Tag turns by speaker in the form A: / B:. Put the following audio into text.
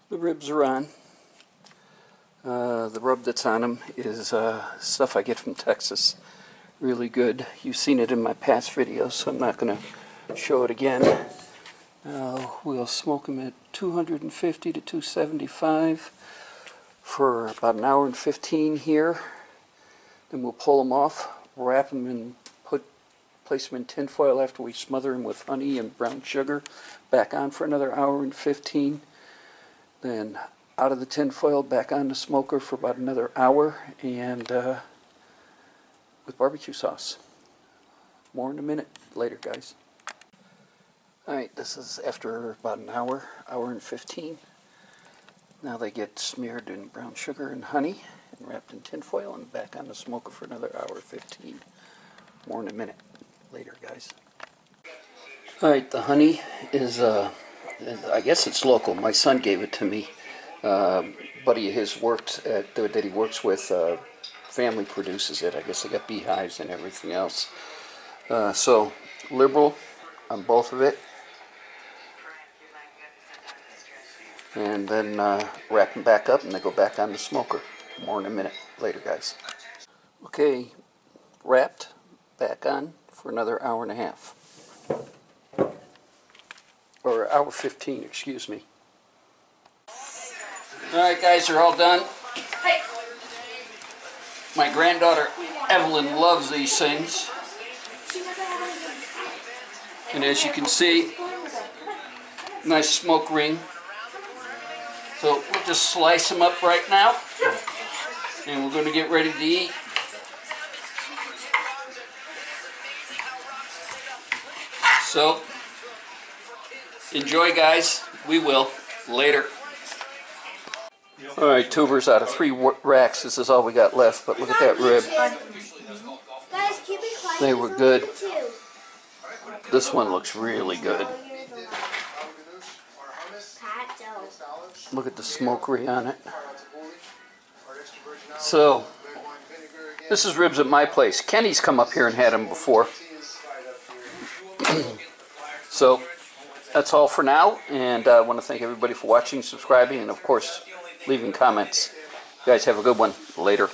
A: The ribs are on. The rub that's on them is stuff I get from Texas. Really good. You've seen it in my past videos, so I'm not going to show it again. We'll smoke them at 250 to 275 for about an hour and 15 here. Then we'll pull them off, wrap them and place them in tin foil after we smother them with honey and brown sugar. Back on for another hour and 15. Then out of the tin foil, back on the smoker for about another hour, and with barbecue sauce. More in a minute. Later, guys. Alright, this is after about an hour, hour and 15. Now they get smeared in brown sugar and honey and wrapped in tin foil and back on the smoker for another hour 15. More in a minute. Later, guys. Alright, the honey is, I guess it's local. My son gave it to me. Buddy of his worked at, that he works with, family produces it. I guess they got beehives and everything else. So, liberal on both of it. And then wrap them back up and they go back on the smoker. More in a minute. Later, guys. Okay, wrapped, back on for another hour and a half. Or hour 15, excuse me. Alright guys, they're all done. My granddaughter Evelyn loves these things. And as you can see, nice smoke ring. So we'll just slice them up right now. And we're going to get ready to eat. So, enjoy guys. We will. Later. Alright, tubers out of 3 racks. This is all we got left, but look at that rib. They were good. This one looks really good. Look at the smokery on it. So, this is ribs at my place. Kenny's come up here and had them before. So, that's all for now, and I want to thank everybody for watching, subscribing, and of course, leaving comments. You guys have a good one. Later.